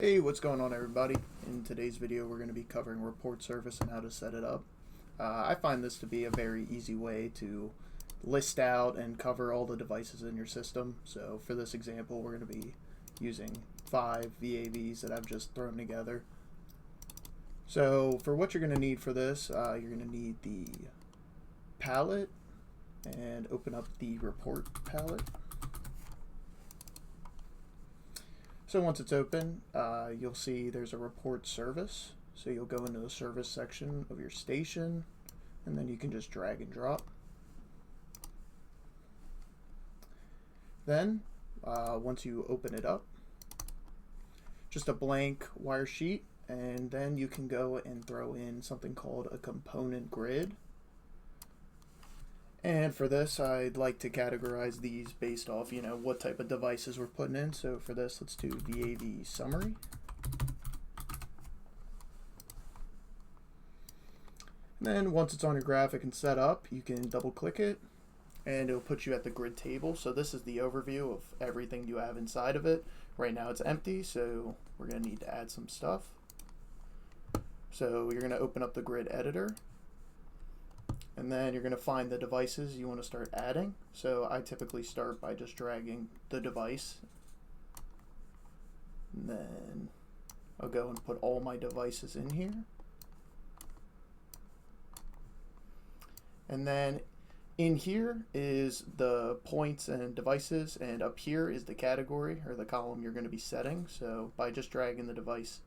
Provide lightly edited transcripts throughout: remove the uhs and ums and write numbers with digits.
Hey, what's going on everybody? In today's video we're going to be covering report service and how to set it up. I find this to be a very easy way to list out and cover all the devices in your system. So for this example we're going to be using 5 VAVs that I've just thrown together. So for what you're going to need for this, you're going to need the palette, and open up the report palette. So once it's open, you'll see there's a report service. So you'll go into the service section of your station, and then you can just drag and drop. Then, once you open it up, just a blank wire sheet, and then you can go and throw in something called a component grid. And for this, I'd like to categorize these based off, what type of devices we're putting in. So for this, let's do VAV summary. And then once it's on your graphic and set up, you can double click it and it'll put you at the grid table. So this is the overview of everything you have inside of it. Right now it's empty, so we're going to need to add some stuff. So you're going to open up the grid editor. And then you're going to find the devices you want to start adding. So I typically start by just dragging the device. And then I'll go and put all my devices in here. And then in here is the points and devices, and up here is the category or the column you're going to be setting. So by just dragging the device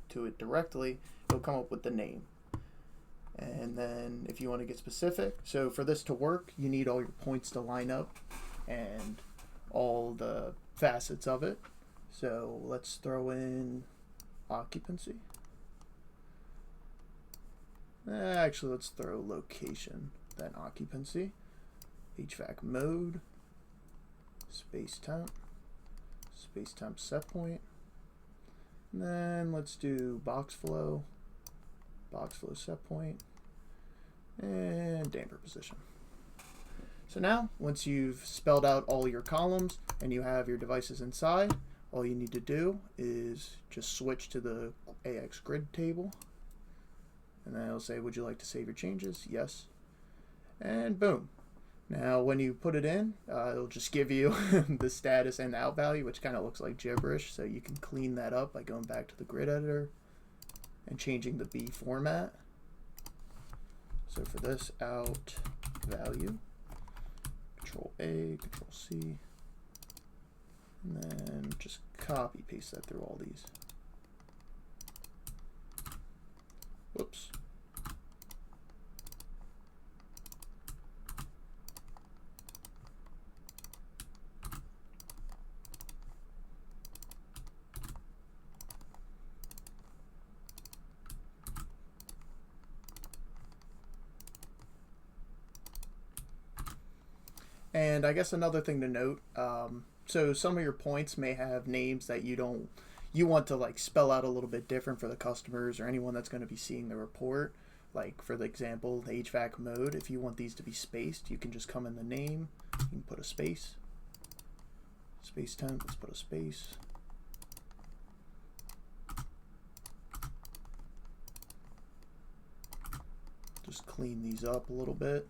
to it directly, it'll come up with the name. And then if you want to get specific, so for this to work, you need all your points to line up and all the facets of it. So let's throw in occupancy. Actually, let's throw location, then occupancy, HVAC mode, space temp set point. And then let's do box flow set point, and damper position. So now, once you've spelled out all your columns and you have your devices inside, all you need to do is just switch to the AX grid table, and then it'll say, would you like to save your changes? Yes. And boom. Now when you put it in, it'll just give you the status and out value, which kind of looks like gibberish. So you can clean that up by going back to the grid editor and changing the B format. So for this, out value, Control A, Control C, and then just copy paste that through all these. Whoops. And I guess another thing to note, so some of your points may have names that you want to like spell out a little bit different for the customers or anyone that's going to be seeing the report. Like for the example, the HVAC mode, if you want these to be spaced, you can just come in the name, you can put a space. Space temp, let's put a space. Just clean these up a little bit.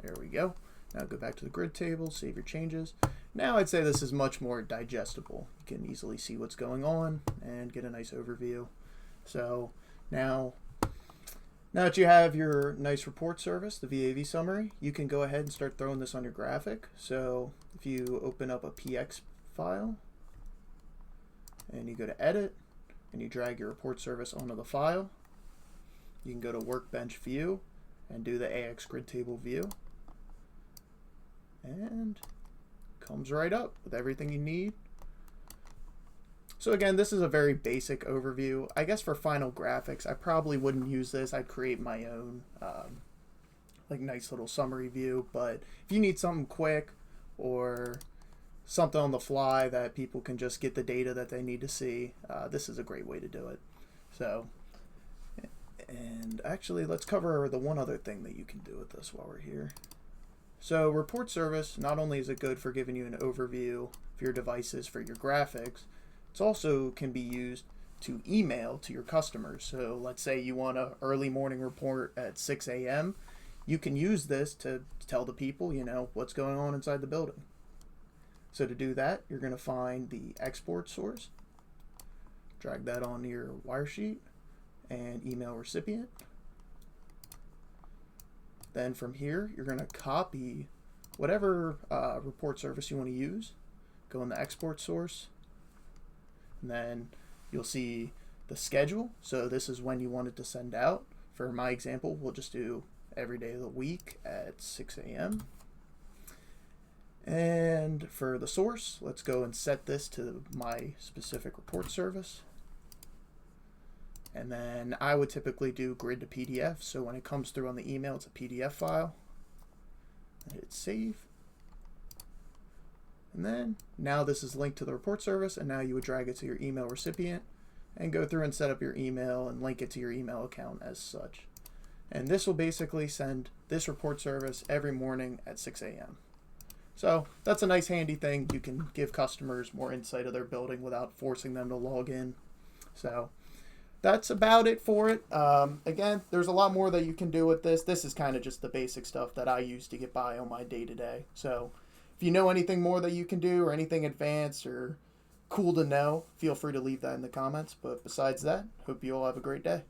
There we go. Now go back to the grid table, save your changes. Now I'd say this is much more digestible. You can easily see what's going on and get a nice overview. So now that you have your nice report service, the VAV summary, you can go ahead and start throwing this on your graphic. So if you open up a PX file and you go to edit and you drag your report service onto the file, you can go to workbench view and do the AX grid table view. And comes right up with everything you need. So again, this is a very basic overview. I guess for final graphics, I probably wouldn't use this. I'd create my own like nice little summary view. But if you need something quick or something on the fly that people can just get the data that they need to see, this is a great way to do it. So, and actually let's cover the one other thing that you can do with this while we're here. So report service, not only is it good for giving you an overview of your devices for your graphics, it also can be used to email to your customers. So let's say you want an early morning report at 6 a.m. You can use this to tell the people, what's going on inside the building. So to do that, you're going to find the export source, drag that onto your wire sheet, and email recipient. Then from here, you're going to copy whatever report service you want to use, go in the export source, and then you'll see the schedule. So this is when you want it to send out. For my example, we'll just do every day of the week at 6 a.m. And for the source, let's go and set this to my specific report service. And then I would typically do grid to PDF, so when it comes through on the email, it's a PDF file. Hit save. And then now this is linked to the report service, and now you would drag it to your email recipient and go through and set up your email and link it to your email account as such. And this will basically send this report service every morning at 6 a.m. So that's a nice handy thing. You can give customers more insight of their building without forcing them to log in. So that's about it for it. Again, there's a lot more that you can do with this. This is kind of just the basic stuff that I use to get by on my day-to-day. So if you know anything more that you can do or anything advanced or cool to know, feel free to leave that in the comments. But besides that, hope you all have a great day.